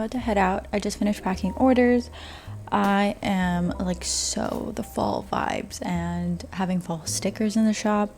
about to head out. I just finished packing orders. I am like so the fall vibes and having fall stickers in the shop.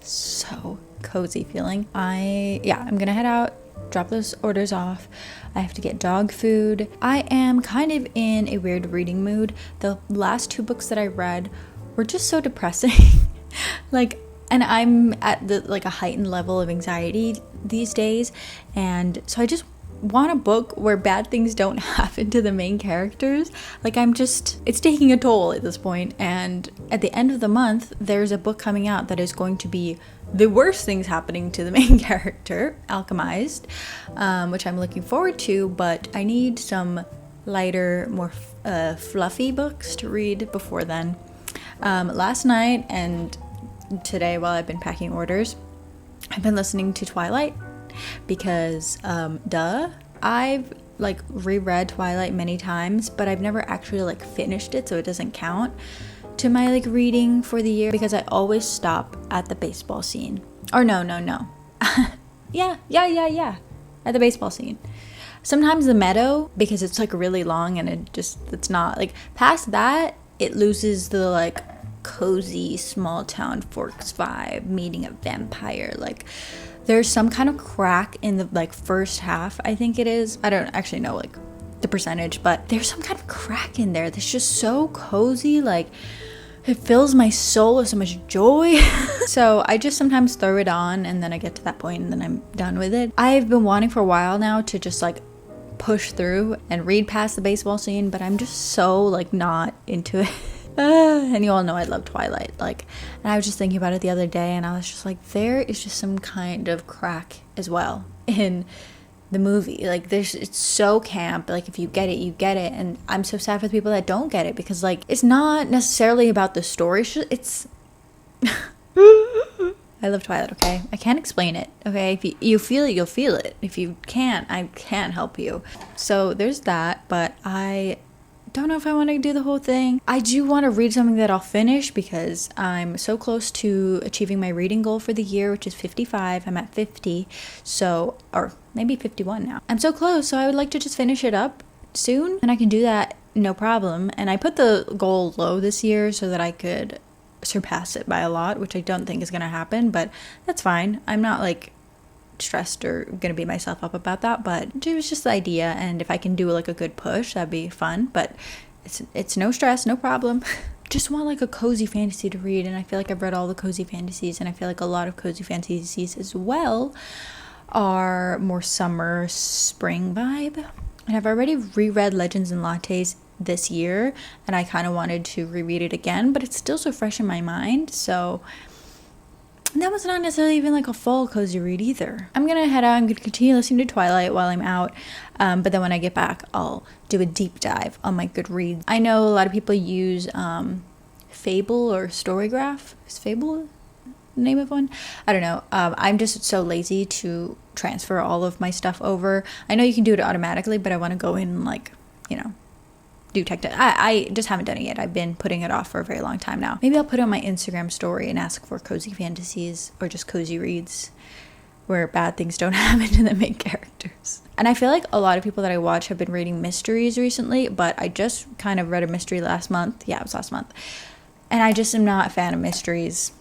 So cozy feeling. I'm gonna head out, drop those orders off. I have to get dog food. I am kind of in a weird reading mood. The last 2 books that I read were just so depressing. And I'm at a heightened level of anxiety these days, and so I just want a book where bad things don't happen to the main characters. It's taking a toll at this point, and at the end of the month there's a book coming out that is going to be the worst things happening to the main character, Alchemized, which I'm looking forward to, but I need some lighter, more fluffy books to read before then. Last night and today, while I've been packing orders, I've been listening to Twilight because I've reread Twilight many times, but I've never actually finished it, so it doesn't count to my reading for the year because I always stop at the baseball scene. Or no. yeah at the baseball scene. Sometimes the meadow, because it's really long and it's not past that, it loses the cozy small town Forks vibe, meeting a vampire. There's some kind of crack in the first half, I think it is. I don't actually know the percentage, but there's some kind of crack in there that's just so cozy. It fills my soul with so much joy. So I just sometimes throw it on and then I get to that point and then I'm done with it. I've been wanting for a while now to just push through and read past the baseball scene, but I'm just so not into it. And you all know I love Twilight. And I was just thinking about it the other day and I was just there is just some kind of crack as well in the movie. It's so camp. If you get it, you get it. And I'm so sad for the people that don't get it because it's not necessarily about the story. It's I love Twilight, okay? I can't explain it, okay? If you feel it, you'll feel it. If you can't, I can't help you. So there's that, but I don't know if I want to do the whole thing. I do want to read something that I'll finish because I'm so close to achieving my reading goal for the year, which is 55. I'm at 50, or maybe 51 now. I'm so close, so I would like to just finish it up soon, and I can do that no problem. And I put the goal low this year so that I could surpass it by a lot, which I don't think is going to happen, but that's fine. I'm not stressed or gonna beat myself up about that, but it was just the idea, and if I can do a good push, that'd be fun. But it's no stress, no problem. Just want a cozy fantasy to read, and I feel I've read all the cozy fantasies, and I feel a lot of cozy fantasies as well are more summer spring vibe. And I've already reread Legends and Lattes this year, and I kind of wanted to reread it again, but it's still so fresh in my mind, so that was not necessarily even a fall cozy read either. I'm gonna head out. I'm gonna continue listening to Twilight while I'm out. But then when I get back, I'll do a deep dive on my Goodreads. I know a lot of people use Fable or Storygraph. Is Fable the name of one? I don't know. I'm just so lazy to transfer all of my stuff over. I know you can do it automatically, but I want to go in and do tech. I just haven't done it yet. I've been putting it off for a very long time now. Maybe I'll put it on my Instagram story and ask for cozy fantasies or just cozy reads where bad things don't happen to the main characters. And I feel a lot of people that I watch have been reading mysteries recently, but I just kind of read a mystery last month. Yeah, it was last month. And I just am not a fan of mysteries.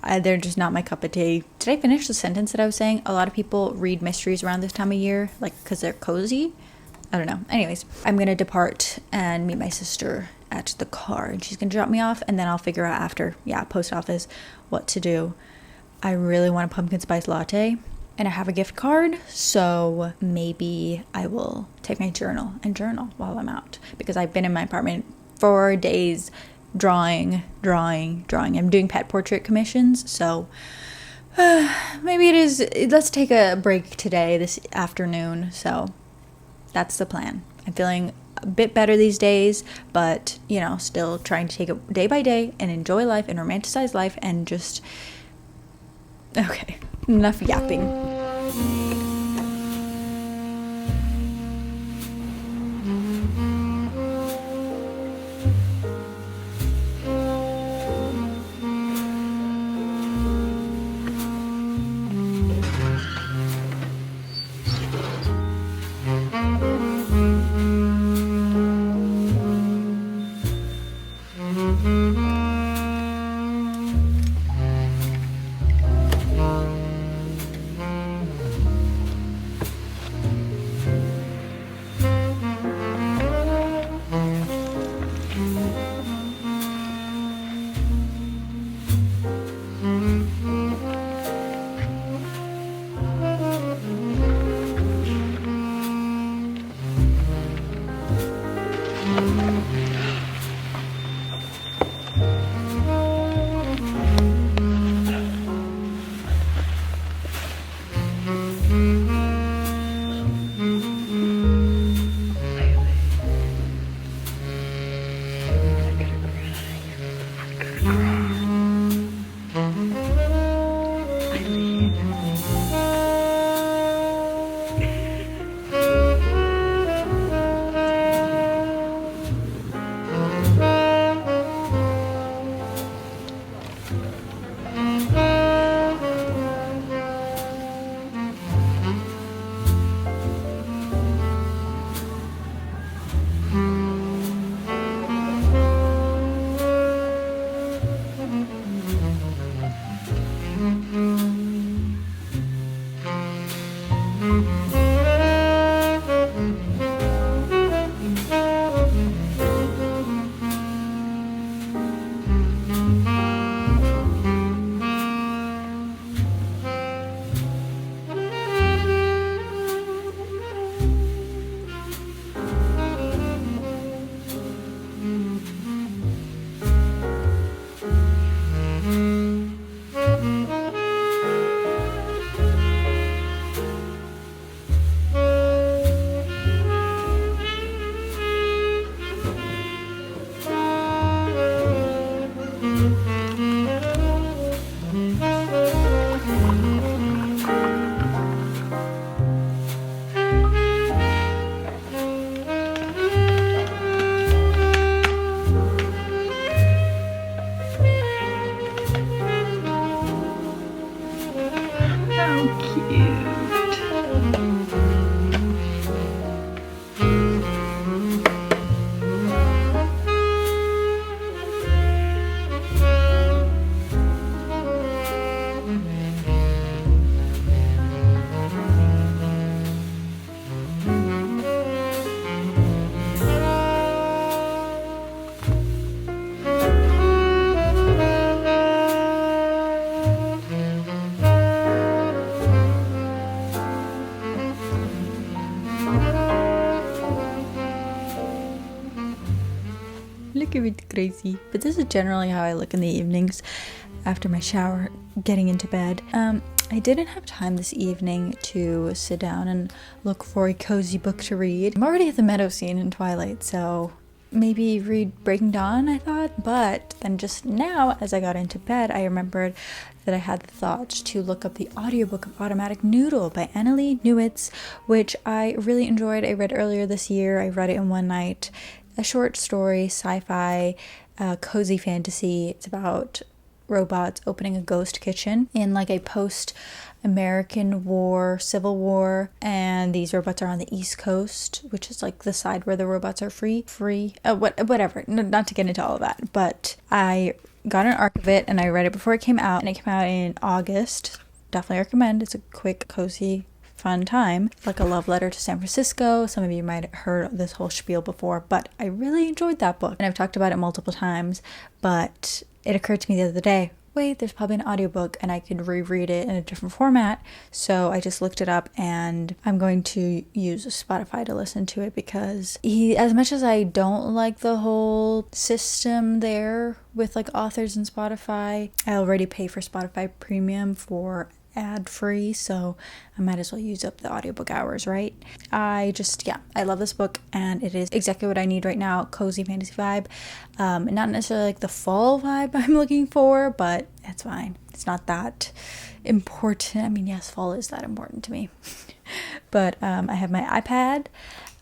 They're just not my cup of tea. Did I finish the sentence that I was saying? A lot of people read mysteries around this time of year, because they're cozy. I don't know. Anyways, I'm going to depart and meet my sister at the car, and she's going to drop me off, and then I'll figure out after, post office, what to do. I really want a pumpkin spice latte, and I have a gift card, so maybe I will take my journal and journal while I'm out, because I've been in my apartment for days drawing. I'm doing pet portrait commissions, so maybe let's take a break today, this afternoon, so that's the plan. I'm feeling a bit better these days, but, still trying to take it day by day and enjoy life and romanticize life and just... Okay, enough yapping. Look at me crazy. But this is generally how I look in the evenings after my shower, getting into bed. I didn't have time this evening to sit down and look for a cozy book to read. I'm already at the meadow scene in Twilight, so maybe read Breaking Dawn, I thought. But then just now, as I got into bed, I remembered that I had the thought to look up the audiobook of Automatic Noodle by Annalee Newitz, which I really enjoyed. I read earlier this year. I read it in one night. A short story, sci-fi, cozy fantasy. It's about robots opening a ghost kitchen in like a post-American war, Civil War, and these robots are on the East Coast, which is like the side where the robots are free, whatever, not to get into all of that, but I got an arc of it and I read it before it came out, and it came out in August. Definitely recommend. It's a quick, cozy, fun time, like a love letter to San Francisco. Some of you might have heard this whole spiel before, but I really enjoyed that book, and I've talked about it multiple times, but it occurred to me the other day, wait, there's probably an audiobook and I could reread it in a different format. So I just looked it up, and I'm going to use Spotify to listen to it, because as much as I don't like the whole system there with like authors and Spotify, I already pay for Spotify Premium for ad-free, so I might as well use up the audiobook hours, right? I love this book, and it is exactly what I need right now. Cozy fantasy vibe. Not necessarily like the fall vibe I'm looking for, but it's fine. It's not that important. I mean, yes, fall is that important to me. But I have my iPad,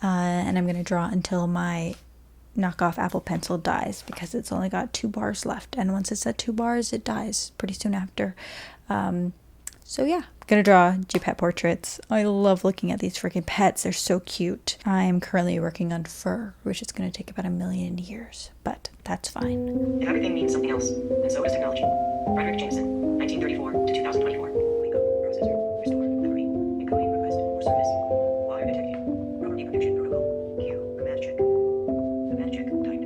and I'm going to draw until my knockoff Apple Pencil dies, because it's only got 2 bars left, and once it's at 2 bars, it dies pretty soon after. So yeah, I'm gonna draw G-Pet portraits. I love looking at these freaking pets. They're so cute. I'm currently working on fur, which is gonna take about 1,000,000 years, but that's fine. If everything means something else, and so does technology. Frederick Jameson, 1934 to 2024. Wake up, processor, restore, memory, incoming request for service. Water detected. Property protection protocol. Q, command check. Command check, timed.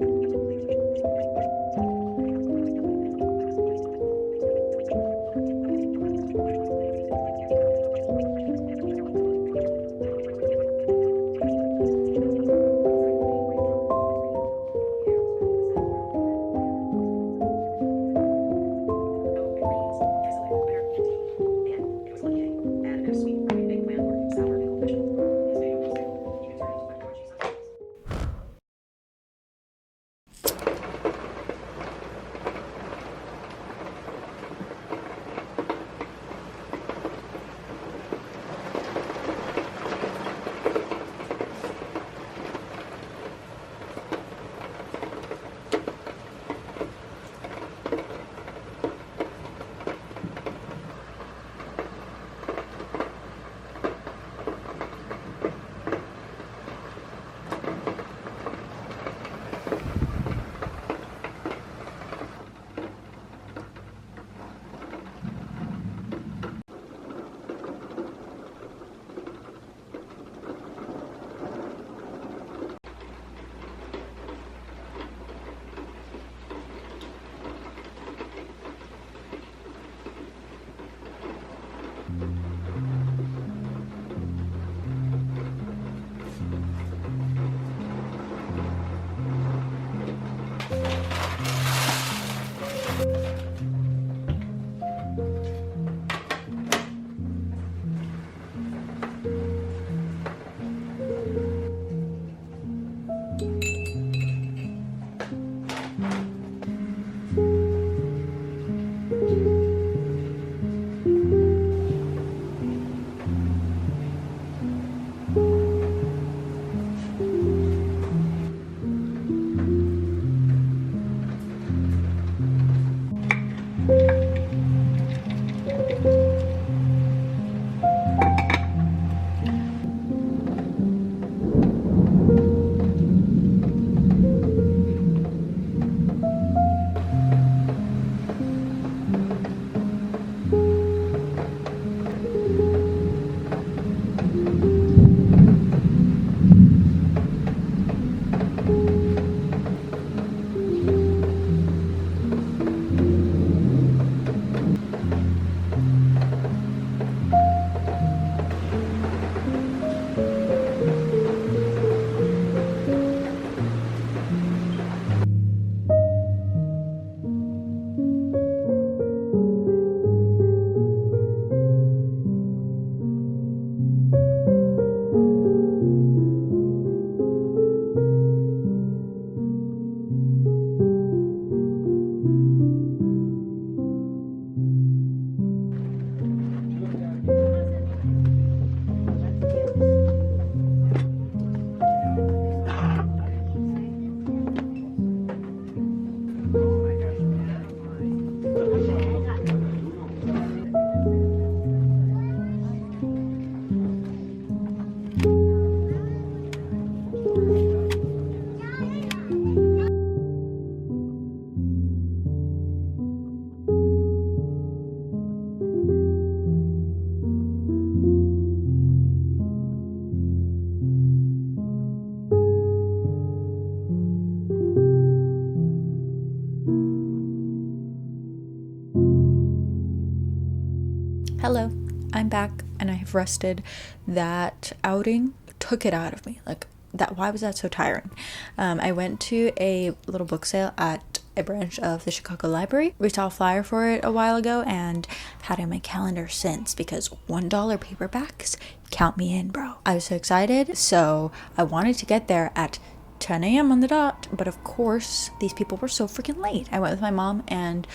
Hello, I'm back and I have rested. That outing took it out of me. Like that, why was that so tiring? I went to a little book sale at a branch of the Chicago Library. We saw a flyer for it a while ago and had it in my calendar since because $1 paperbacks, count me in, bro. I was so excited. So I wanted to get there at 10 a.m. on the dot, but of course these people were so freaking late. I went with my mom and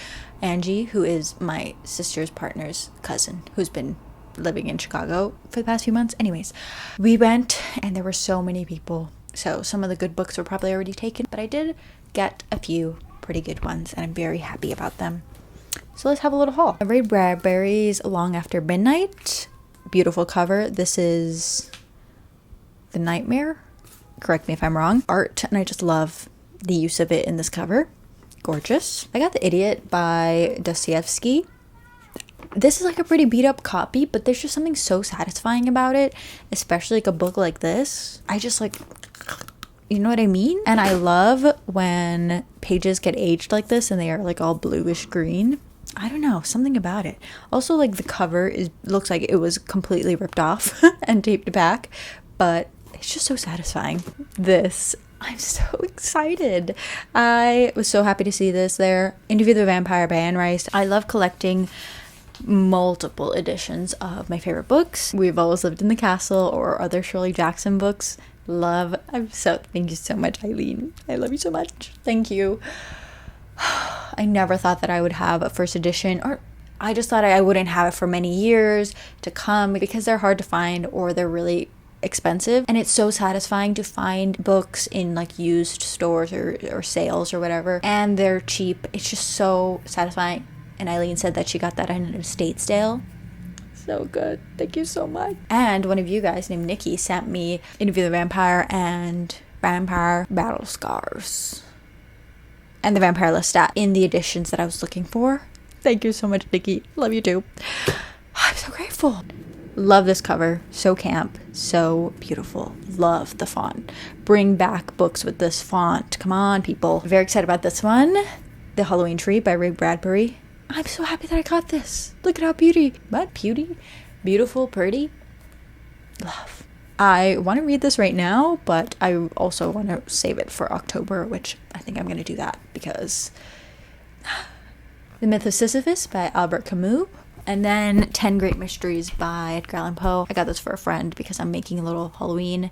Angie, who is my sister's partner's cousin, who's been living in Chicago for the past few months. Anyways, we went and there were so many people, so some of the good books were probably already taken, but I did get a few pretty good ones and I'm very happy about them. So let's have a little haul. I read Bradbury's Long After Midnight. Beautiful cover. This is The Nightmare, correct me if I'm wrong, art, and I just love the use of it in this cover. Gorgeous. I got The Idiot by Dostoevsky. This is like a pretty beat up copy, but there's just something so satisfying about it, especially like a book like this. I just like, you know what I mean? And I love when pages get aged like this and they are like all bluish green. I don't know, something about it. Also, like the cover looks like it was completely ripped off and taped back, but it's just so satisfying. I'm so excited. I was so happy to see this there. Interview the Vampire by Anne Rice. I love collecting multiple editions of my favorite books. We've Always Lived in the Castle or other Shirley Jackson books. Thank you so much, Eileen. I love you so much. Thank you. I never thought that I would have a first edition, or I just thought I wouldn't have it for many years to come because they're hard to find or they're really expensive, and it's so satisfying to find books in like used stores or sales or whatever, and they're cheap. It's just so satisfying. And Eileen said that she got that at an estate sale. So good. Thank you so much. And one of you guys named Nikki sent me Interview the Vampire and Vampire Battle Scars and the Vampire Lestat in the editions that I was looking for. Thank you so much, Nikki. Love you too. I'm so grateful. Love this cover. So camp. So beautiful. Love the font. Bring back books with this font. Come on, people. Very excited about this one. The Halloween Tree by Ray Bradbury. I'm so happy that I got this. Look at how beautiful, pretty. Love. I want to read this right now, but I also want to save it for October, which I think I'm going to do that because The Myth of Sisyphus by Albert Camus. And then 10 Great Mysteries by Edgar Allan Poe. I got this for a friend because I'm making little Halloween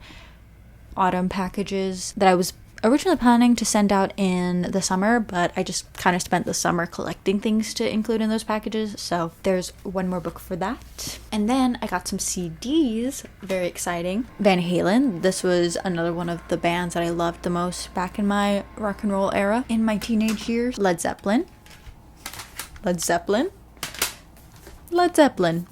autumn packages that I was originally planning to send out in the summer, but I just kind of spent the summer collecting things to include in those packages. So there's one more book for that. And then I got some CDs. Very exciting. Van Halen. This was another one of the bands that I loved the most back in my rock and roll era in my teenage years. Led Zeppelin,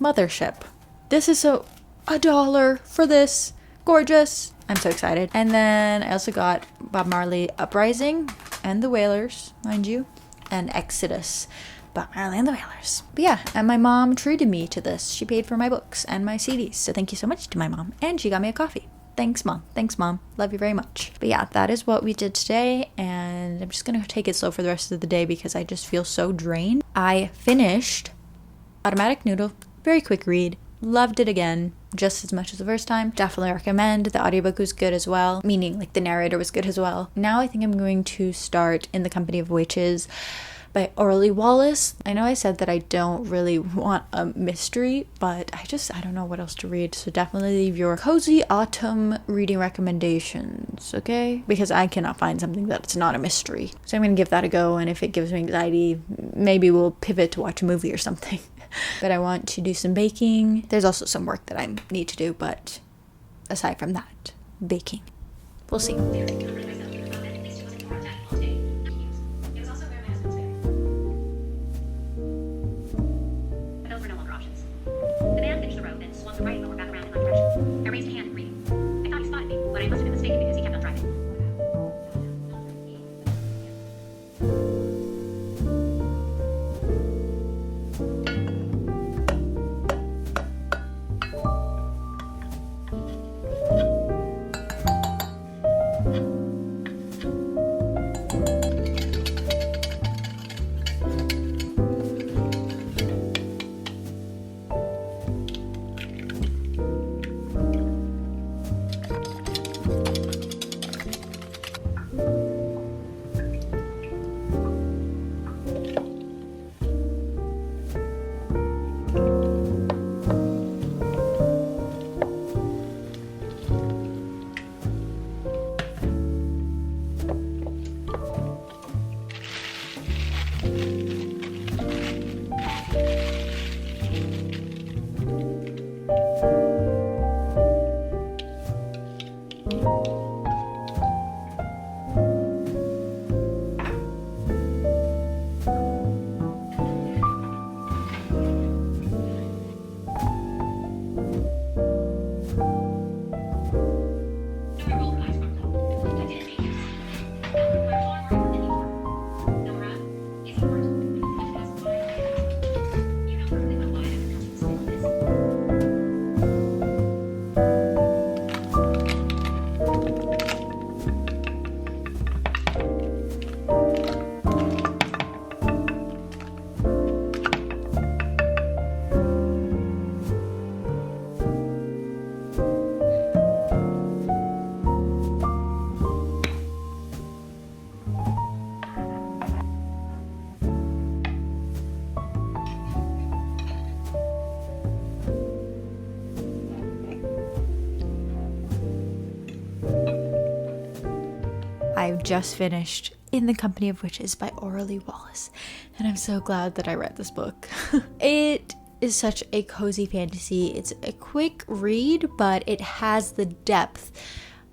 Mothership. This is $1 for this. Gorgeous. I'm so excited. And then I also got Bob Marley Uprising and the Wailers, mind you, and Exodus. Bob Marley and the Wailers. But yeah, and my mom treated me to this. She paid for my books and my CDs. So thank you so much to my mom. And she got me a coffee. Thanks, Mom. Love you very much. But yeah, that is what we did today. And I'm just going to take it slow for the rest of the day because I just feel so drained. I finished Automatic Noodle. Very quick read. Loved it again just as much as the first time. Definitely recommend. The audiobook was good as well, meaning like the narrator was good as well. Now I think I'm going to start In the Company of Witches by Orly Wallace. I know I said that I don't really want a mystery, but I don't know what else to read. So definitely leave your cozy autumn reading recommendations, okay? Because I cannot find something that's not a mystery. So I'm going to give that a go, and if it gives me anxiety, maybe we'll pivot to watch a movie or something. But I want to do some baking. There's also some work that I need to do, but aside from that, baking. We'll see. have just finished In the Company of Witches by Orally Wallace, and I'm so glad that I read this book. It is such a cozy fantasy. It's a quick read, but it has the depth.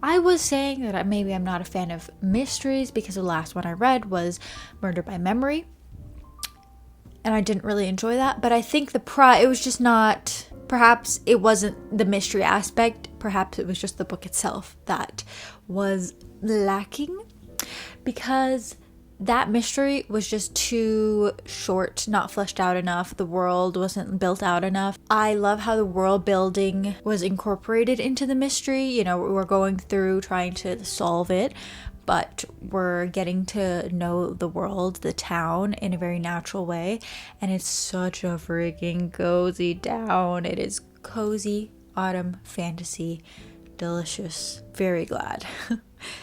I was saying that maybe I'm not a fan of mysteries because the last one I read was Murder by Memory, and I didn't really enjoy that. But I think it was just not, perhaps it wasn't the mystery aspect, perhaps it was just the book itself that was lacking, because that mystery was just too short, not fleshed out enough. The world wasn't built out enough. I love how the world building was incorporated into the mystery. You know, we're going through trying to solve it, but we're getting to know the world, the town, in a very natural way. And it's such a freaking cozy town. It is cozy autumn fantasy. Delicious. Very glad.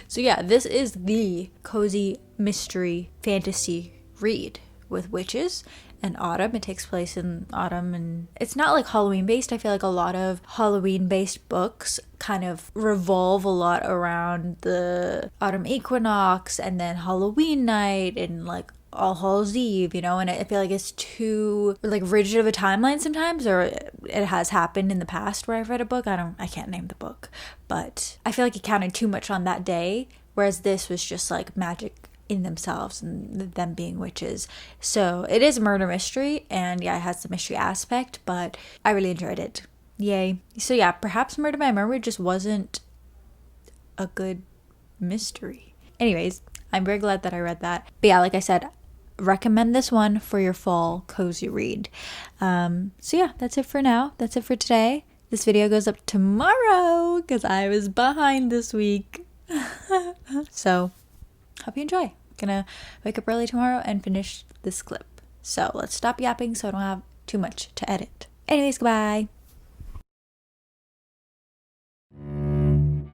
So yeah, this is the cozy mystery fantasy read with witches and autumn. It takes place in autumn, and it's not like Halloween based. I feel like a lot of Halloween based books kind of revolve a lot around the autumn equinox and then Halloween night and like All Hallows Eve, you know, and I feel like it's too like rigid of a timeline sometimes, or it has happened in the past where I've read a book. I can't name the book, but I feel like it counted too much on that day, whereas this was just like magic in themselves and them being witches. So it is a murder mystery, and yeah, it has the mystery aspect, but I really enjoyed it. Yay. So yeah, perhaps Murder by Memory just wasn't a good mystery. Anyways, I'm very glad that I read that. But yeah, like I said, recommend this one for your fall cozy read. So yeah, that's it for now. That's it for today. This video goes up tomorrow because I was behind this week. So hope you enjoy. Gonna wake up early tomorrow and finish this clip. So let's stop yapping so I don't have too much to edit. Anyways, goodbye.